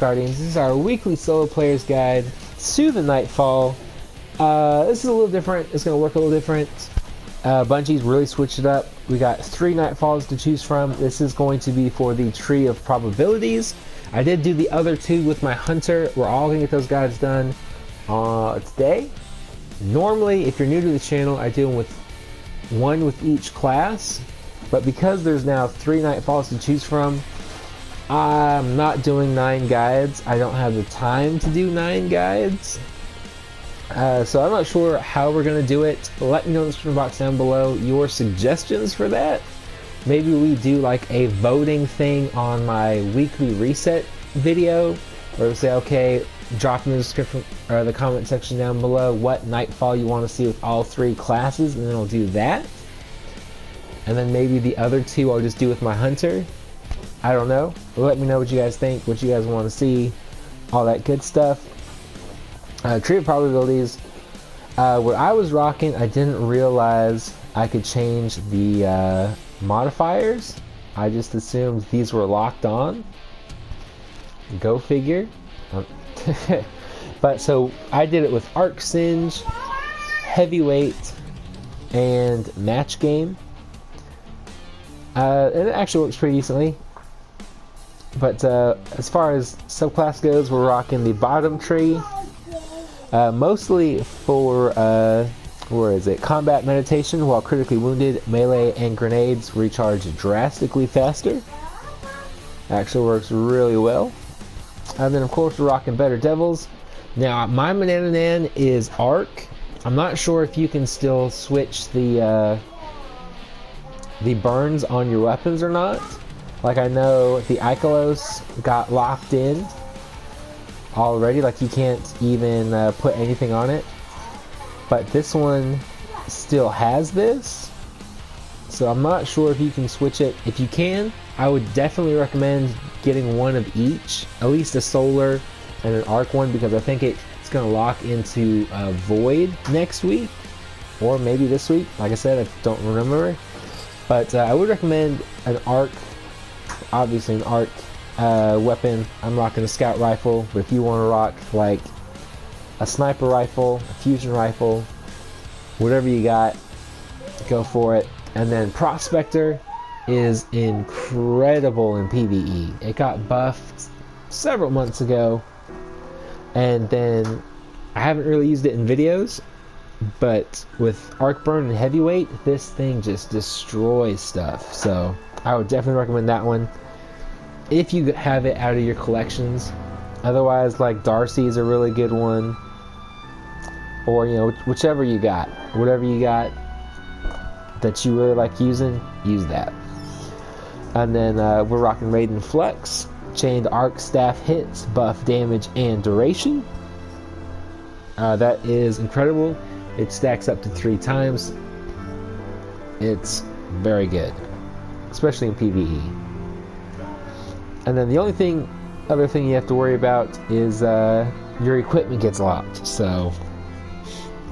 Guardians. This is our weekly solo players guide to the Nightfall. This is a little different. It's going to work a little different. Bungie's really switched it up. We got 3 Nightfalls to choose from. This is going to be for the Tree of Probabilities. I did do the other 2 with my Hunter. We're all going to get those guides done today. Normally, if you're new to the channel, I do them with 1 with each class. But because there's now 3 Nightfalls to choose from, I'm not doing 9 guides. I don't have the time to do 9 guides. So I'm not sure how we're going to do it. Let me know in the description box down below your suggestions for that. Maybe we do like a voting thing on my weekly reset video, or say, okay, drop in the description or the comment section down below what Nightfall you want to see with all 3 classes, and then I'll do that. And then maybe the other 2 I'll just do with my Hunter. I don't know. Let me know what you guys think, what you guys want to see, all that good stuff. Tree of Probabilities. What I was rocking, I didn't realize I could change the modifiers. I just assumed these were locked on. Go figure. But so I did it with Arc Singe, Heavyweight, and Match Game. And it actually works pretty decently. But as far as subclass goes, we're rocking the bottom tree. Mostly for, where is it? Combat meditation. While critically wounded, melee and grenades recharge drastically faster. Actually works really well. And then of course we're rocking Better Devils. Now my Manananan is Arc. I'm not sure if you can still switch the burns on your weapons or not. Like I know the Ikelos got locked in already, like you can't even put anything on it. But this one still has this. So I'm not sure if you can switch it. If you can, I would definitely recommend getting one of each. At least a solar and an arc one, because I think it's going to lock into Void next week. Or maybe this week. Like I said, I don't remember. But I would recommend an arc. Obviously an arc weapon. I'm rocking a scout rifle, but if you want to rock like a sniper rifle, a fusion rifle, whatever you got, go for it. And then Prospector is incredible in PvE. It got buffed several months ago, and then I haven't really used it in videos, but with Arc Burn and Heavyweight, this thing just destroys stuff. So I would definitely recommend that one if you have it out of your collections. Otherwise, like Darcy is a really good one, or you know, whichever you got, whatever you got that you really like using, use that. And then we're rocking Raiden Flex. Chained Arc Staff hits, buff damage and duration. That is incredible. It stacks up to 3 times. It's very good, especially in PvE. And then the only other thing you have to worry about is your equipment gets locked. So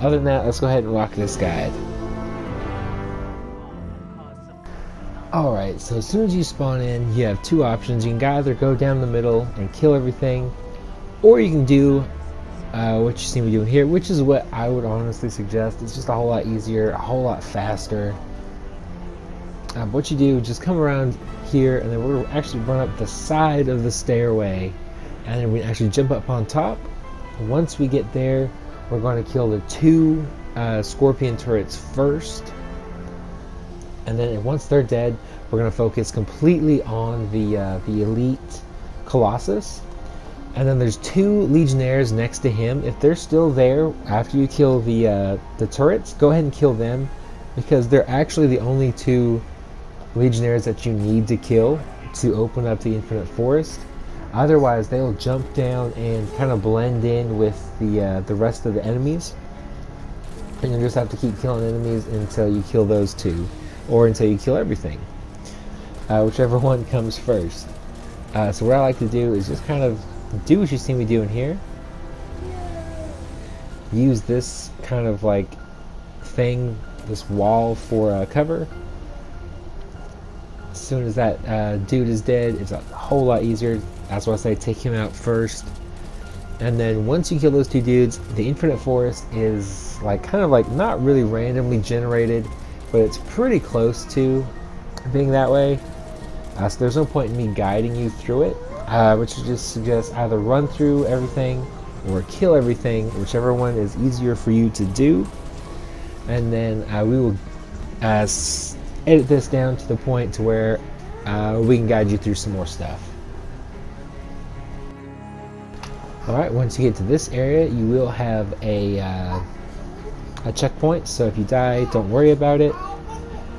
other than that, let's go ahead and rock this guide. Alright, so as soon as you spawn in, you have 2 options. You can either go down the middle and kill everything, or you can do what you see me doing here, which is what I would honestly suggest. It's just a whole lot easier, a whole lot faster. What you do, just come around here, and then we're actually run up the side of the stairway, and then we actually jump up on top. Once we get there, we're going to kill the 2 scorpion turrets first, and then once they're dead, we're going to focus completely on the elite Colossus. And then there's 2 legionnaires next to him. If they're still there after you kill the turrets, go ahead and kill them, because they're actually the only 2 legionnaires that you need to kill to open up the infinite forest. Otherwise, they'll jump down and kind of blend in with the rest of the enemies, and you just have to keep killing enemies until you kill those 2, or until you kill everything, whichever one comes first. So what I like to do is just kind of do what you see me doing here. Use this kind of like thing, this wall, for cover. soon as that dude is dead, it's a whole lot easier. That's why I say take him out first. And then once you kill those two dudes, the infinite forest is like kind of like not really randomly generated, but it's pretty close to being that way. So there's no point in me guiding you through it, which just suggests either run through everything or kill everything, whichever one is easier for you to do. And then we will edit this down to the point to where we can guide you through some more stuff. Alright, once you get to this area, you will have a checkpoint, so if you die, don't worry about it.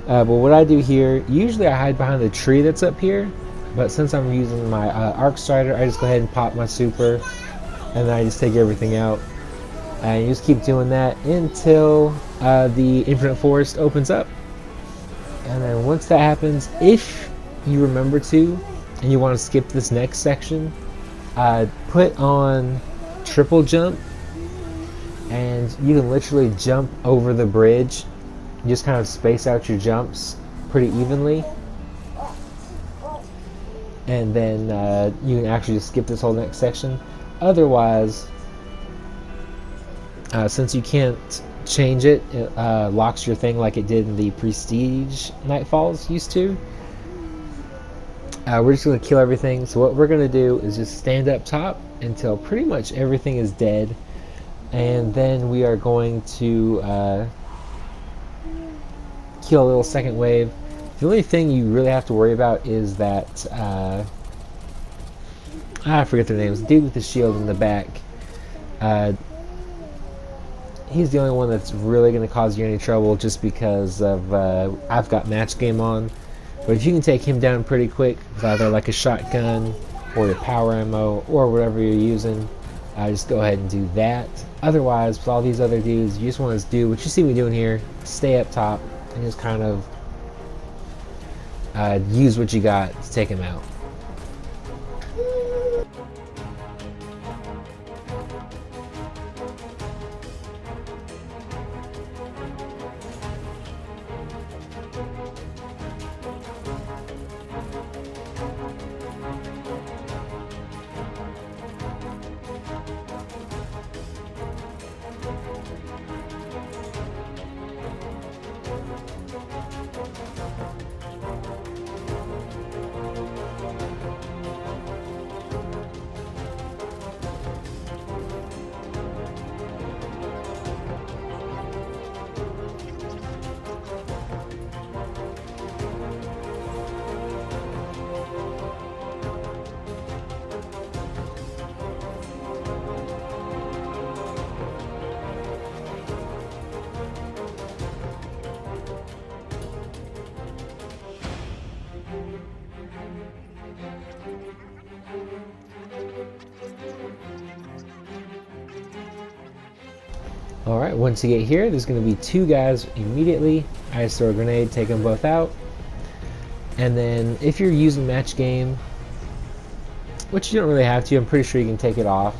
But what I do here, usually I hide behind the tree that's up here, but since I'm using my arc strider, I just go ahead and pop my super, and then I just take everything out. And you just keep doing that until the infinite forest opens up. And then once that happens, if you remember to, and you want to skip this next section, put on triple jump, and you can literally jump over the bridge. You just kind of space out your jumps pretty evenly, and then you can actually just skip this whole next section. Otherwise, since you can't change it, it locks your thing like it did in the Prestige Nightfalls used to. We're just going to kill everything. So what we're going to do is just stand up top until pretty much everything is dead. And then we are going to kill a little second wave. The only thing you really have to worry about is that... I forget their names. The dude with the shield in the back. He's the only one that's really going to cause you any trouble just because of I've got match game on. But if you can take him down pretty quick with either like a shotgun or your power ammo or whatever you're using, just go ahead and do that. Otherwise, with all these other dudes, you just want to do what you see me doing here. Stay up top and just kind of use what you got to take him out. Alright, once you get here, there's going to be two guys immediately. I just throw a grenade, take them both out. And then if you're using match game, which you don't really have to, I'm pretty sure you can take it off.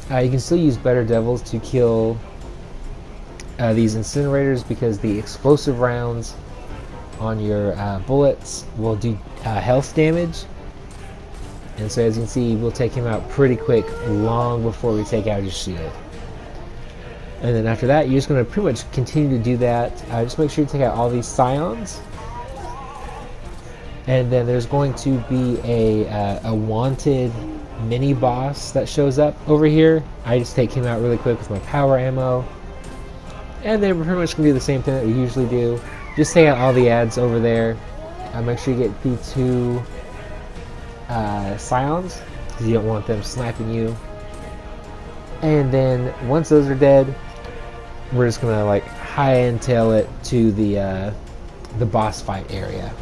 You can still use Better Devils to kill these incinerators because the explosive rounds on your bullets will do health damage. And so as you can see, we'll take him out pretty quick, long before we take out his shield. And then after that, you're just going to pretty much continue to do that. Just make sure you take out all these scions. And then there's going to be a wanted mini boss that shows up over here. I just take him out really quick with my power ammo. And then we're pretty much going to do the same thing that we usually do. Just take out all the ads over there. Make sure you get the two scions, because you don't want them sniping you. And then once those are dead, we're just gonna like high-tail it to the boss fight area.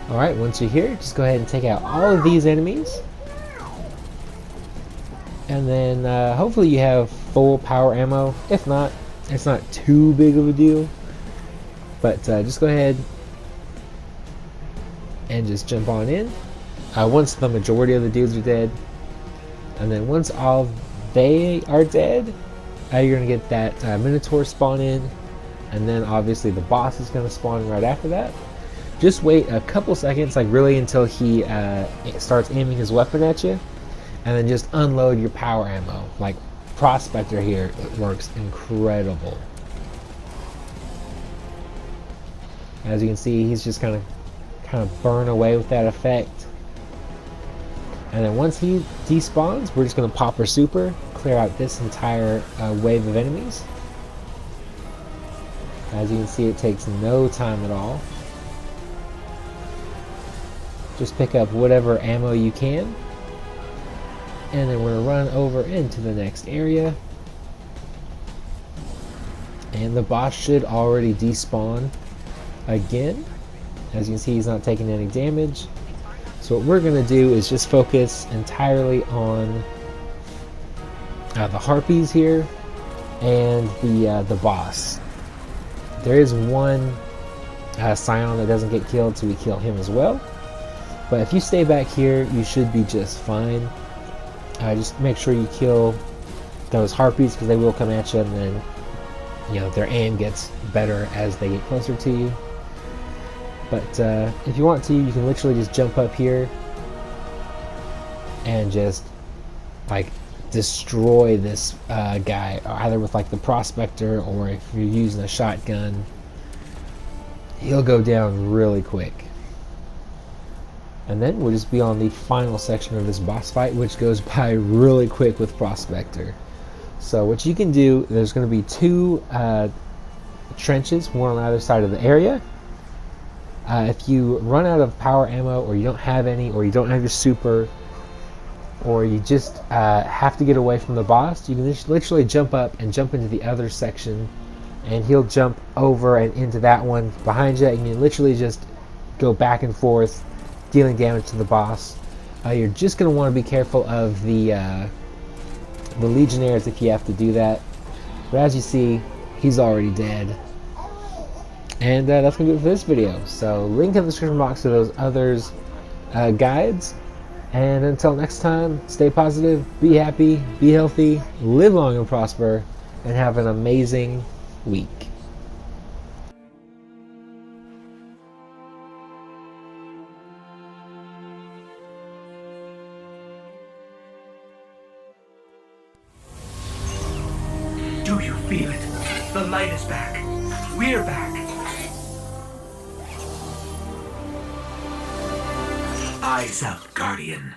Alright, once you're here, just go ahead and take out all of these enemies. And then hopefully you have full power ammo. If not, it's not too big of a deal. But just go ahead and just jump on in. Once the majority of the dudes are dead, and then once all they are dead, you're going to get that Minotaur spawn in, and then obviously the boss is going to spawn right after that. Just wait a couple seconds, like really until he starts aiming his weapon at you, and then just unload your power ammo. Like Prospector here, it works incredible. As you can see, he's just kind of burn away with that effect. And then once he despawns, we're just going to pop our super, clear out this entire wave of enemies. As you can see, it takes no time at all. Just pick up whatever ammo you can. And then we're going to run over into the next area. And the boss should already despawn again. As you can see, he's not taking any damage. So what we're going to do is just focus entirely on the harpies here and the boss. There is one scion that doesn't get killed, so we kill him as well. But if you stay back here, you should be just fine. Just make sure you kill those harpies, because they will come at you, and then their aim gets better as they get closer to you. But if you want to, you can literally just jump up here and just like destroy this guy, either with like the Prospector, or if you're using a shotgun, he'll go down really quick. And then we'll just be on the final section of this boss fight, which goes by really quick with Prospector. So what you can do, there's going to be two trenches, one on either side of the area. If you run out of power ammo, or you don't have any, or you don't have your super, or you just have to get away from the boss, you can just literally jump up and jump into the other section, and he'll jump over and into that one behind you, and you can literally just go back and forth, dealing damage to the boss. You're just going to want to be careful of the Legionnaires if you have to do that. But as you see, he's already dead. And that's going to do it for this video. So link in the description box to those others guides. And until next time, stay positive, be happy, be healthy, live long and prosper, and have an amazing week. Do you feel it? The light is back. We're back. Eyes up, Guardian.